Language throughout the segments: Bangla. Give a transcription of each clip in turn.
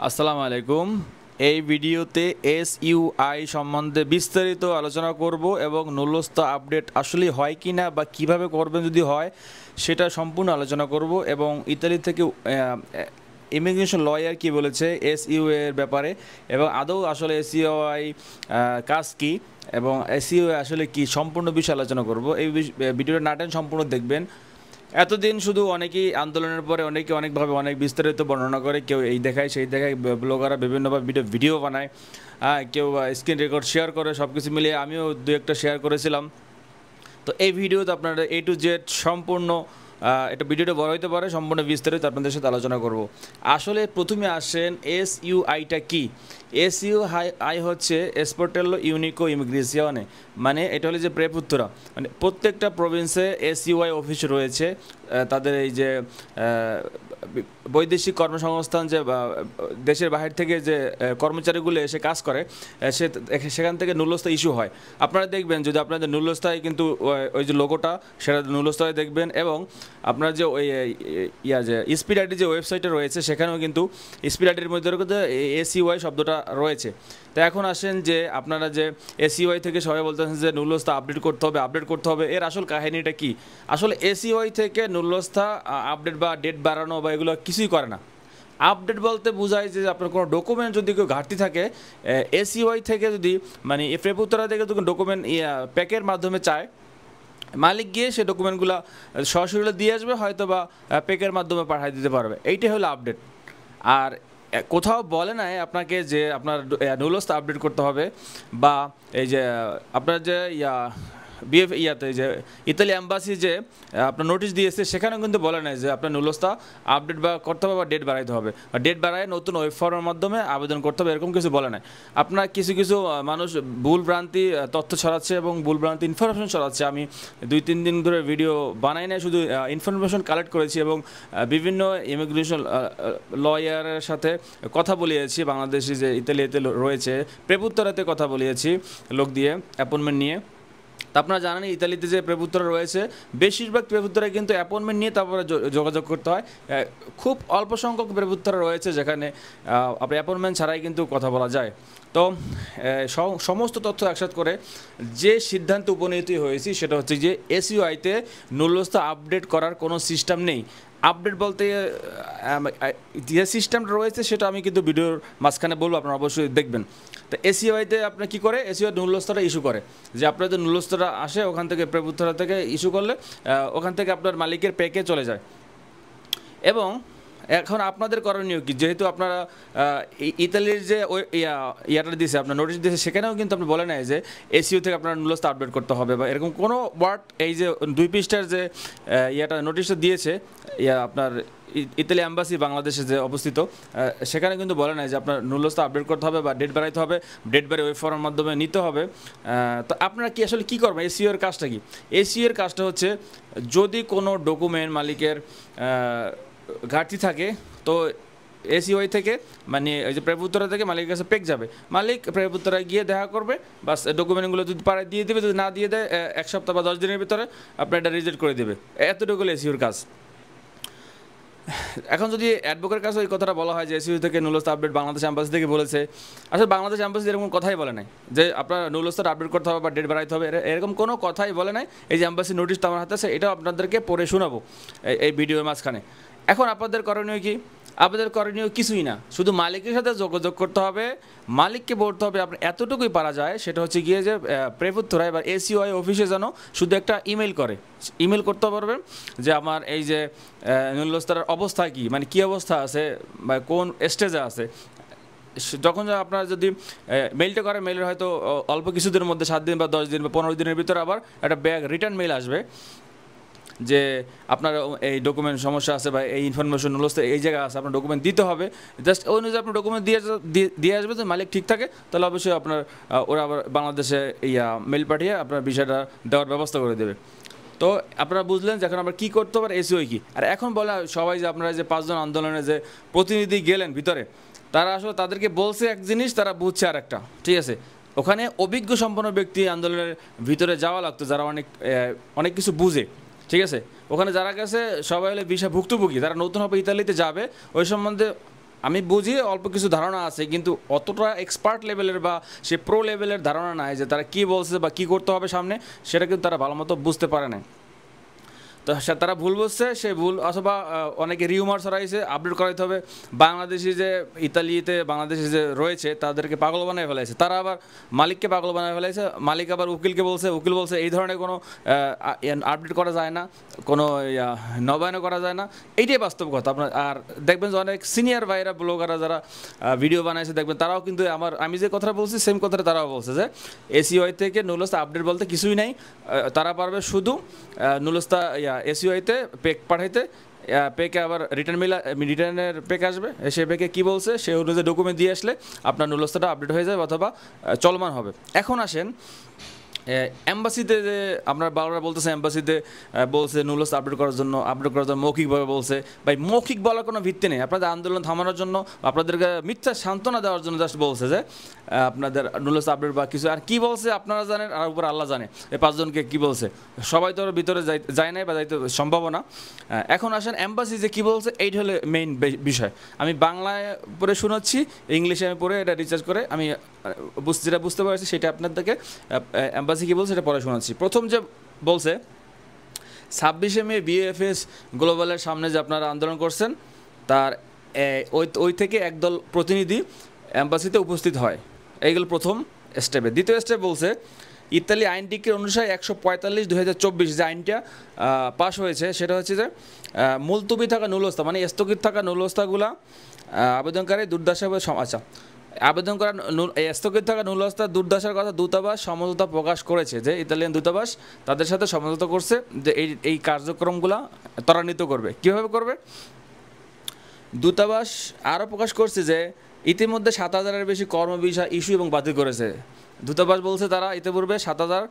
আসসালামু আলাইকুম। এই ভিডিওতে এসইউআই সম্বন্ধে বিস্তারিত আলোচনা করব এবং নুলস্থ আপডেট আসলে হয় কি না বা কিভাবে করবেন যদি হয় সেটা সম্পূর্ণ আলোচনা করব এবং ইতালি থেকে ইমিগ্রেশন লয়ার কি বলেছে এসইউ এর ব্যাপারে এবং আদৌ আসলে এসইউআই কাজ কি এবং এসইউআই আসলে কি সম্পূর্ণ বিষয় আলোচনা করব। এই ভিডিওটা নাটেন সম্পূর্ণ দেখবেন। এতদিন শুধু অনেকেই আন্দোলনের পরে অনেকে অনেকভাবে অনেক বিস্তারিত বর্ণনা করে, কেউ এই দেখায় সেই দেখায়, ব্লগাররা বিভিন্নভাবে ভিডিও বানায়, কেউ স্ক্রিন রেকর্ড শেয়ার করে, সব কিছু মিলিয়ে আমিও দু একটা শেয়ার করেছিলাম। তো এই ভিডিওতে আপনারা A to Z সম্পূর্ণ, এটা ভিডিওটা বড় হতে পারে, সম্পূর্ণ বিস্তারিত আপনাদের সাথে আলোচনা করব। আসলে প্রথমে আসেন এসইউআইটা কি। এসইউআই হচ্ছে এসপোর্টেলো ইউনিকো ইমিগ্রেশনে, মানে এটা হলো যে প্রেপুত্তরা, মানে প্রত্যেকটা প্রভিন্সে এসইউআই অফিস রয়েছে। তাদের এই যে বৈদেশিক কর্মসংস্থান, যে দেশের বাহির থেকে যে কর্মচারীগুলো এসে কাজ করে, সেখান থেকে নুলস্থা ইস্যু হয়। আপনারা দেখবেন যদি আপনাদের নুলস্থায় কিন্তু ওই যে লোগোটা সেটা নুলস্থায় দেখবেন, এবং আপনার যে ওই যে স্পিড আইডি যে ওয়েবসাইটে রয়েছে সেখানেও কিন্তু স্পিড আইডির মধ্যে এসইউআই শব্দটা রয়েছে। তো এখন আসেন যে আপনারা যে এসইউআই থেকে সবাই বলতেছেন যে নুলস্থা আপডেট করতে হবে, এর আসল কাহিনীটা কি। আসলে এসইউআই থেকে নুলস্থা আপডেট বা ডেট বাড়ানো বা এগুলো কিছুই করে না। আপডেট বলতে বোঝায় যে আপনার কোনো ডকুমেন্ট যদি কেউ ঘাটতি থাকে, এসইউআই থেকে যদি মানে প্রেপুত্তরা থেকে যদি ডকুমেন্ট প্যাকের মাধ্যমে চায়, মালিক গিয়ে সে ডকুমেন্টগুলো সরাসরি দিয়ে আসবে, হয়তো বা প্যাকের মাধ্যমে পাঠিয়ে দিতে পারবে। এইটাই হলো আপডেট। আর কোথাও বলে নাই আপনাকে যে আপনার নুলস্থা আপডেট করতে হবে, বা এই যে আপনার যে ইয়াতে যে ইতালি অ্যাম্বাসি যে আপনার নোটিশ দিয়েছে সেখানেও কিন্তু বলে নাই যে আপনার নুলস্থা আপডেট বা করতে হবে বা ডেট বাড়াইতে হবে, বা ডেট বাড়ায় নতুন ওয়েব ফর্মের মাধ্যমে আবেদন করতে হবে, এরকম কিছু বলে নাই। আপনার কিছু মানুষ ভুলভ্রান্তি তথ্য ছড়াচ্ছে এবং ভুলভ্রান্তি ইনফরমেশন ছড়াচ্ছে। আমি 2-3 দিন ধরে ভিডিও বানাই না, শুধু ইনফরমেশন কালেক্ট করেছি এবং বিভিন্ন ইমিগ্রেশন লয়ারের সাথে কথা বলিয়েছি, বাংলাদেশি যে ইতালিতে রয়েছে প্রেপুত্তরাতে কথা বলিয়েছি লোক দিয়ে অ্যাপয়েন্টমেন্ট নিয়ে। তা আপনারা জানেন ইতালিতে যে প্রেপুত্তরা রয়েছে বেশিরভাগ প্রেপুত্তরা কিন্তু অ্যাপয়েন্টমেন্ট নিয়ে তারপরে যোগাযোগ করতে হয়। খুব অল্প সংখ্যক প্রেপুত্তরা রয়েছে যেখানে আপনার অ্যাপয়েন্টমেন্ট ছাড়াই কিন্তু কথা বলা যায়। তো সমস্ত তথ্য একসাথে করে যে সিদ্ধান্তে উপনীত হয়েছি সেটা হচ্ছে যে এসইউআইতে নুলস্থা আপডেট করার কোনো সিস্টেম নেই। আপডেট বলতে যে সিস্টেমটা রয়েছে সেটা আমি কিন্তু ভিডিওর মাঝখানে বলবো, আপনারা অবশ্যই দেখবেন। তো এসইউআইতে আপনার কী করে, এসইউআই নুলস্থাটা ইস্যু করে, যে আপনার যে নুলস্থাটা আসে ওখান থেকে প্রেপুত্তরা থেকে ইস্যু করলে ওখান থেকে আপনার মালিকের প্যাকে চলে যায়। এবং এখন আপনাদের করণীয় কি, যেহেতু আপনারা ইতালির যে ইয়াটা দিয়েছে আপনার নোটিশ দিয়েছে সেখানেও কিন্তু আপনি বলে নেয় যে এসইউ থেকে আপনার নুলস্থা আপডেট করতে হবে বা এরকম কোনো ওয়ার্ড, এই যে 2 পৃষ্ঠার যে ইয়াটা নোটিশটা দিয়েছে আপনার ইতালি অ্যাম্বাসি বাংলাদেশে যে অবস্থিত, সেখানে কিন্তু বলে নাই যে আপনার নুলস্থা আপডেট করতে হবে বা ডেট বাড়াইতে হবে, ডেট বাড়ি ওয়েব ফর্মের মাধ্যমে নিতে হবে। তো আপনারা কি আসলে কী করবেন, এসইউ এর কাজটা কি? এসইউ এর কাজটা হচ্ছে যদি কোনো ডকুমেন্ট মালিকের ঘাটতি থাকে তো এসইউআই থেকে মানে ওই যে প্রেপুত্তরা থেকে মালিকের কাছে পেক যাবে, মালিক প্রেপুত্তরা গিয়ে দেখা করবে, বাস ডকুমেন্টগুলো যদি পারে দিয়ে দেবে, যদি না দিয়ে দেয় 1 সপ্তাহ বা 10 দিনের ভিতরে আপনার এটা রিজেক্ট করে দেবে। এতটুকু এসইউর কাজ। এখন যদি অ্যাডভোকেটের কাছে ওই কথাটা বলা হয় যে এসইউ থেকে নুলস্থা আপডেট বাংলাদেশ অ্যাম্বাসি থেকে বলেছে, আসলে বাংলাদেশ অ্যাম্বাসি এরকম কথাই বলে নাই যে আপনার নুলস্থাটা আপডেট করতে হবে বা ডেট বাড়াইতে হবে, এরকম কোনো কথাই বলে নাই। এই যে অ্যাম্বাসি নোটিশটা আমার হাতে আছে, এটাও আপনাদেরকে পড়ে শোনাবো এই ভিডিওর মাঝখানে। এখন আপনাদের করণীয় কি? আপনাদের করণীয় কিছুই না, শুধু মালিকের সাথে যোগাযোগ করতে হবে, মালিককে বলতে হবে আপনার এতটুকুই পারা যায়, সেটা হচ্ছে গিয়ে যে প্রেপুত্তরা এবার এসইউআই অফিসে যেন শুধু একটা ইমেল করে, ইমেল করতে পারবেন যে আমার এই যে নুলস্থার অবস্থা কি, মানে কী অবস্থা আছে বা কোন স্টেজে আছে। যখন আপনারা যদি মেইলটা করে, মেইলের হয়তো অল্প কিছুদিনের মধ্যে 7 দিন বা 10 দিন বা 15 দিনের ভিতরে আবার একটা রিটার্ন মেইল আসবে যে আপনার এই ডকুমেন্ট সমস্যা আছে বা এই ইনফরমেশন নুলস্থা এই জায়গায় আছে, আপনার ডকুমেন্ট দিতে হবে। জাস্ট ওই অনুযায়ী আপনার ডকুমেন্ট দিয়ে আসবে, তো মালিক ঠিক থাকে তাহলে অবশ্যই আপনার ওরা আবার বাংলাদেশে মেইল পাঠিয়ে আপনার বিষয়টা দেওয়ার ব্যবস্থা করে দেবে। তো আপনারা বুঝলেন যে এখন আমরা কী করতে পারি, এসইউআই কি। আর এখন বলা সবাই যে আপনারা যে 5 জন আন্দোলনে যে প্রতিনিধি গেলেন ভিতরে, তারা আসলে তাদেরকে বলছে এক জিনিস, তারা বুঝছে আর একটা, ঠিক আছে। ওখানে অভিজ্ঞ সম্পন্ন ব্যক্তি আন্দোলনের ভিতরে যাওয়া লাগতো, যারা অনেক কিছু বুঝে, ঠিক আছে। ওখানে যারা গেছে সবাই হলে ভিসা ভুক্তভোগী, তারা নতুনভাবে ইতালিতে যাবে, ওই সম্বন্ধে আমি বুঝি অল্প কিছু ধারণা আছে, কিন্তু অতটা এক্সপার্ট লেভেলের বা সে প্রো লেভেলের ধারণা নাই যে তারা কী বলছে বা কী করতে হবে সামনে, সেটা কিন্তু তারা ভালো মতো বুঝতে পারে না। তো তারা ভুল বুঝছে, সে ভুল অথবা অনেকে রিউমার ছড়াইছে, আপডেট করাইতে হবে। বাংলাদেশি যে ইতালিতে বাংলাদেশি যে রয়েছে তাদেরকে পাগল বানিয়ে ফেলাইছে, তারা আবার মালিককে পাগল বানিয়ে ফেলাইছে, মালিক আবার উকিলকে বলছে, উকিল বলছে এই ধরনের কোনো আপডেট করা যায় না, কোনো নবায়নও করা যায় না। এইটাই বাস্তব কথা। আপনার আর দেখবেন যে অনেক সিনিয়র ভাইরা ব্লগাররা যারা ভিডিও বানাইছে দেখবেন তারাও কিন্তু আমি যে কথাটা বলছি সেম কথাটা তারাও বলছে যে এসইউআই থেকে নুলস্তা আপডেট বলতে কিছুই নাই, তারা পারবে শুধু নুলস্তা এসইউআইতে পেক পাঠাইতে, পেকে আবার রিটার্নের পেক আসবে, সে পেকে কী বলছে সে অনুযায়ী ডকুমেন্ট দিয়ে আসলে আপনার নুলস্তাটা আপডেট হয়ে যাবে অথবা চলমান হবে। এখন আসেন এম্বাসিতে যে আপনার বারবার বলতেছে, এম্বাসিতে বলছে নুলস্তা আপডেট করার জন্য মৌখিকভাবে বলছে। ভাই মৌখিক বলার কোনো ভিত্তি নেই, আপনাদের আন্দোলন থামানোর জন্য, আপনাদেরকে মিথ্যা সান্ত্বনা দেওয়ার জন্য জাস্ট বলছে যে আপনাদের নুলস্তা আপডেট বা কিছু। আর কী বলছে আপনারা জানেন, আর উপর আল্লাহ জানে এই 5 জনকে কী বলছে, সবাই তো ওর ভিতরে যায় নাই বা যাইতে সম্ভব না। এখন আসেন এম্বাসি যে কী বলছে, এইটা হলো মেইন বিষয়। আমি বাংলায় পড়ে শোনাচ্ছি, ইংলিশে আমি পড়ে এটা রিচার্জ করে আমি যেটা বুঝতে পারছি সেটা আপনাদেরকে এম্বাসি কী বলছে সেটা পড়ে শোনাচ্ছি। প্রথম যে বলছে 26শে মে বিএফএস গ্লোবালের সামনে যে আপনারা আন্দোলন করছেন তার ওই থেকে একদল প্রতিনিধি এম্বাসিতে উপস্থিত হয়, এইগুলো প্রথম স্টেপে। দ্বিতীয় স্টেপ বলছে ইতালি আইন ডিক্রির অনুসারে 145/2024 যে আইনটা পাশ হয়েছে সেটা হচ্ছে যে মুলতবি থাকা নুলস্তা মানে স্থগিত থাকা নুলস্তাগুলা আবেদনকারী দুর্দশাভাবে আবেদন করা স্থগিত থাকা নুলস্তার দুর্দশার কথা দূতাবাস সমঝোতা প্রকাশ করেছে, যে ইতালিয়ান দূতাবাস তাদের সাথে সমঝোতা করছে যে এই কার্যক্রমগুলো ত্বরান্বিত করবে। কীভাবে করবে? দূতাবাস আরও প্রকাশ করছে যে ইতিমধ্যে 7,000-এর বেশি কর্মভিসা ইস্যু এবং বাতিল করেছে। দূতাবাস বলছে তারা ইতিপূর্বে 7,000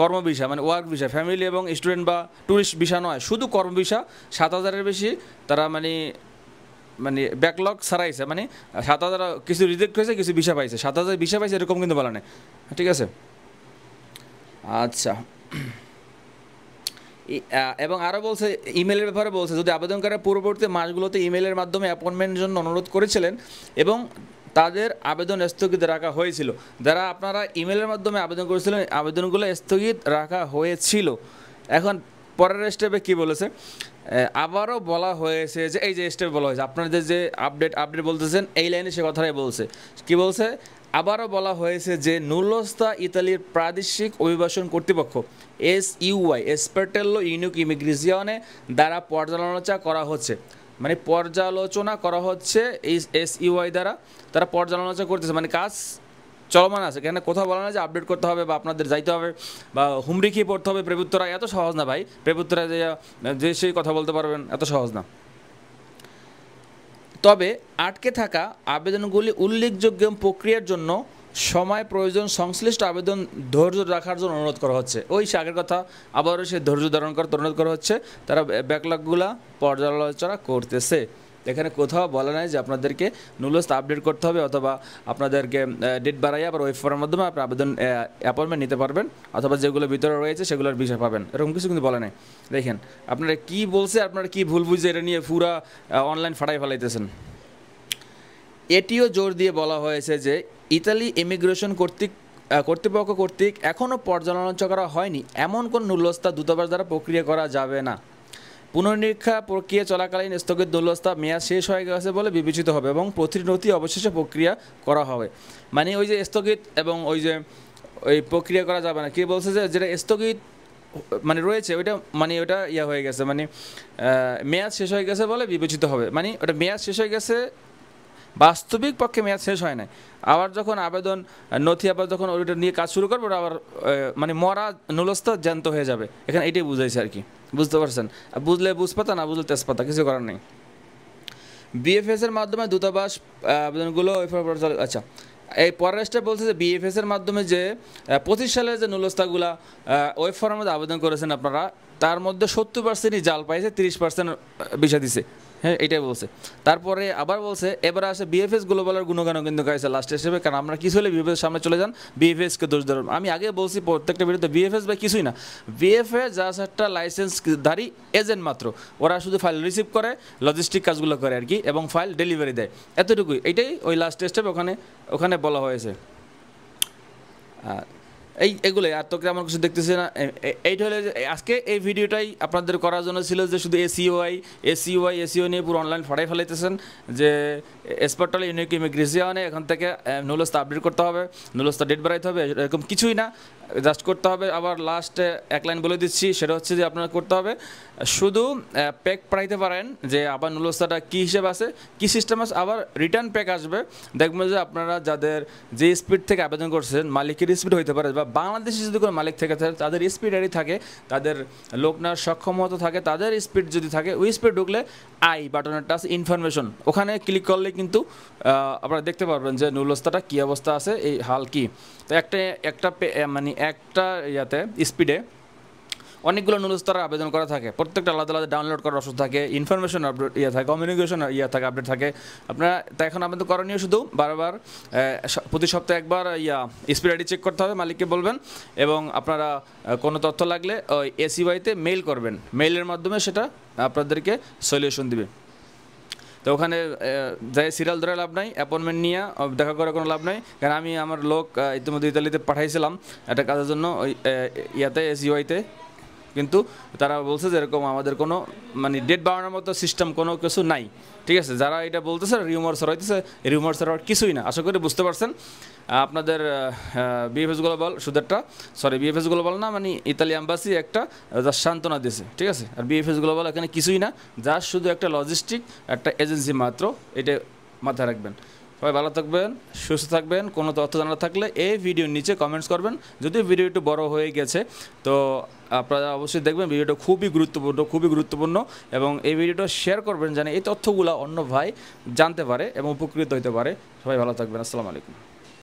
কর্মভিসা মানে ওয়ার্ক ভিসা, ফ্যামিলি এবং স্টুডেন্ট বা ট্যুরিস্ট ভিসা নয়, শুধু কর্মভিসা 7,000-এর বেশি তারা মানে ব্যাকলগ ছাড়াইছে, মানে 7,000 কিছু রিজেক্ট হয়েছে, কিছু ভিসা পাইছে, 7,000 ভিসা পাইছে এরকম কিন্তু বলা নেই, ঠিক আছে? আচ্ছা, এবং আরও বলছে ইমেলের ব্যাপারে বলছে যদি আবেদনকারী পূর্ববর্তী মাসগুলোতে ইমেলের মাধ্যমে অ্যাপয়েন্টমেন্টের জন্য অনুরোধ করেছিলেন এবং তাদের আবেদন স্থগিত রাখা হয়েছিল, যারা আপনারা ইমেলের মাধ্যমে আবেদন করেছিলেন আবেদনগুলো স্থগিত রাখা হয়েছিল। এখন পরের স্টেপে কী বলেছে, আবারও বলা হয়েছে যে এই যে স্টেপ বলা হয়েছে আপনাদের যে আপডেট বলতেছেন এই লাইনে সে কথাটাই বলছে। কি বলছে? আবারও বলা হয়েছে যে নুলস্তা ইতালির প্রাদেশিক অভিবাসন কর্তৃপক্ষ এসইউআই এসপার্টেল্লো ইউনিক ইমিগ্রেশনে দ্বারা পর্যালোচনা করা হচ্ছে, মানে পর্যালোচনা করা হচ্ছে এই এসইউআই দ্বারা, তারা পর্যালোচনা করতেছে, মানে কাজ চলমান আছে। কেন কোথাও বলা না যে আপডেট করতে হবে বা আপনাদের যাইতে হবে বা হুমড়ি পড়তে হবে প্রেপুত্তরা, এত সহজ না ভাই। প্রেপুত্তরা যে সেই কথা বলতে পারবেন এত সহজ না। তবে আটকে থাকা আবেদনগুলি উল্লেখযোগ্য প্রক্রিয়ার জন্য সময় প্রয়োজন সংশ্লিষ্ট আবেদন ধৈর্য রাখার জন্য অনুরোধ করা হচ্ছে। ওই সে আগের কথা আবারও সে ধৈর্য ধারণ করার অনুরোধ করা হচ্ছে, তারা ব্যাকলগগুলা পর্যালোচনা করতেছে। এখানে কোথাও বলা নাই যে আপনাদেরকে নুলস্তা আপডেট করতে হবে অথবা আপনাদেরকে ডেট বাড়াইয়া আবার ওয়েব ফর্মের মাধ্যমে আপনি আবেদন অ্যাপয়েন্টমেন্ট নিতে পারবেন অথবা যেগুলো ভিতরে রয়েছে সেগুলোর বিষয় পাবেন, এরকম কিছু কিন্তু বলা নাই। দেখেন আপনারা কী বলছে, আপনারা কী ভুল বুঝে এটা নিয়ে পুরা অনলাইন ফাটাই ফেলাইতেছেন। এটিও জোর দিয়ে বলা হয়েছে যে ইতালি ইমিগ্রেশন কর্তৃপক্ষ কর্তৃক এখনও পর্যালোচনা করা হয়নি এমন কোন নুলস্তা দূতাবাস দ্বারা প্রক্রিয়া করা যাবে না। পুনর্নিরীক্ষা প্রক্রিয়া চলাকালীন স্থগিত নুলস্তা মেয়াদ শেষ হয়ে গেছে বলে বিবেচিত হবে এবং প্রতিটি অবশেষে প্রক্রিয়া করা হবে। মানে ওই যে স্থগিত এবং ওই প্রক্রিয়া করা যাবে না, কে বলছে যে যেটা স্থগিত মানে রয়েছে ওইটা মানে ওটা হয়ে গেছে, মানে মেয়াদ শেষ হয়ে গেছে বলে বিবেচিত হবে, মানে ওটা মেয়াদ শেষ হয়ে গেছে, বাস্তবিক পক্ষে মেয়াদ শেষ হয় না। আবার যখন আবেদন নথি আবার যখন ওইটা নিয়ে কাজ শুরু করবো ওটা আবার মানে মরা নুলস্তা জ্যান্ত হয়ে যাবে। এখানে এইটাই বুঝাইছে আর কি, বুঝতে পারছেন? বুঝলে বুঝপাতা, না বুঝলে তেজপাতা, কিছু করার নেই। বিএফএসের মাধ্যমে দূতাবাস আবেদনগুলো আচ্ছা এই পরের স্টেপ বলছে যে বিএফএসের মাধ্যমে যে 25 সালের যে নুলস্তাগুলা ওয়েব ফর্মের মধ্যে আবেদন করেছেন আপনারা, তার মধ্যে 70%ই জাল পাইছে, 30% ভিসা দিছে। হ্যাঁ, এটাই বলছে। তারপরে আবার বলছে এবার আসে বিএফএস গ্লোবালের গুণগানও কিন্তু গাইছে লাস্ট হিসেবে, কারণ আমরা কিছু হলে বিএফএস সামনে চলে যান, বিএফএসকে দোষ ধরুন। আমি আগে বলছি প্রত্যেকটা ভিডিওতে বিএফএস বা কিছুই না, বিএফএস জাস্ট একটা লাইসেন্সধারী এজেন্ট মাত্র, ওরা শুধু ফাইল রিসিভ করে, লজিস্টিক কাজগুলো করে আর কি, এবং ফাইল ডেলিভারি দেয়, এতটুকুই। এটাই ওই লাস্ট স্টেপ ওখানে বলা হয়েছে। এগুলোই, আর তো আমার কিছু দেখতেছি না। এইটা হলে আজকে এই ভিডিওটাই আপনাদের করার জন্য ছিল যে শুধু এসিও নিয়ে পুরো অনলাইন ফাটাই ফেলাইতেছেন যে এসপার্টাল ইউনিক ইমিগ্রেশনে এখান থেকে নুলস্তা আপডেট করতে হবে, নুলস্তা ডেট বাড়াইতে হবে, এরকম কিছুই না, জাস্ট করতে হবে। আবার লাস্টে এক লাইন বলে দিচ্ছি, সেটা হচ্ছে যে আপনারা করতে হবে শুধু প্যাক পাঠাইতে পারেন যে আবার নুলস্তাটা কী হিসেবে আছে, কী সিস্টেম আছে, আবার রিটার্ন প্যাক আসবে। দেখবেন যে আপনারা যাদের যে স্পিড থেকে আবেদন করছেন, মালিকের স্পিড হইতে পারে, বা বাংলাদেশে যদি কোনো মালিক থেকে থাকে তাদের স্পিড আরই থাকে, তাদের লোক নেওয়ার সক্ষমতা থাকে, তাদের স্পিড যদি থাকে, ওই স্পিড ঢুকলে আই বাটনটা আছে ইনফরমেশন, ওখানে ক্লিক করলে কিন্তু আপনারা দেখতে পারবেন যে নুলস্তাটা কী অবস্থা আছে, এই হাল কী। তো একটা ইয়াতে স্পিডে অনেকগুলো নুলস্তার আবেদন করা থাকে, প্রত্যেকটা আলাদা আলাদা ডাউনলোড করার অপশন থাকে, ইনফরমেশন আপডেট থাকে, কমিউনিকেশন থাকে, আপডেট থাকে। আপনারা তা এখন আবেদন করণীয় শুধু বারবার প্রতি সপ্তাহে একবার স্পিড আইডি চেক করতে হবে, মালিককে বলবেন, এবং আপনারা কোনো তথ্য লাগলে ওই এসিওয়াইতে মেইল করবেন, মেইলের মাধ্যমে সেটা আপনাদেরকে সলিউশন দিবে। তো ওখানে যাই সিরিয়াল ধরে লাভ নাই, অ্যাপয়েন্টমেন্ট নিয়ে দেখা করে কোনো লাভ নাই, কারণ আমি আমার লোক ইতিমধ্যে ইতালিতে পাঠাইছিলাম একটা কাজের জন্য ওই এসইউআইতে, কিন্তু তারা বলছে যে এরকম আমাদের কোনো ডেট বাড়ানোর মতো সিস্টেম কোনো কিছু নাই। ঠিক আছে, যারা এটা বলতেছে রিউমার সরাইতেছে, রিউমার সরার কিছুই না। আশা করি বুঝতে পারছেন। আপনাদের বিএফএস গ্লোবাল বিএফএস গ্লোবাল না, ইতালি অ্যাম্বাসি একটা যা সান্ত্বনা দিয়েছে। ঠিক আছে, আর বিএফএস গ্লোবাল এখানে কিছুই না, যা শুধু একটা লজিস্টিক, একটা এজেন্সি মাত্র, এটা মাথায় রাখবেন। সবাই ভালো থাকবেন, সুস্থ থাকবেন। কোনো তথ্য জানা থাকলে এই ভিডিওর নিচে কমেন্টস করবেন। যদিও ভিডিও একটু বড় হয়ে গেছে, তো আপনারা অবশ্যই দেখবেন ভিডিওটা খুবই গুরুত্বপূর্ণ, এবং এই ভিডিওটা শেয়ার করবেন যেন এই তথ্যগুলো অন্য ভাই জানতে পারে এবং উপকৃত হতে পারে। সবাই ভালো থাকবেন। আসসালামু আলাইকুম।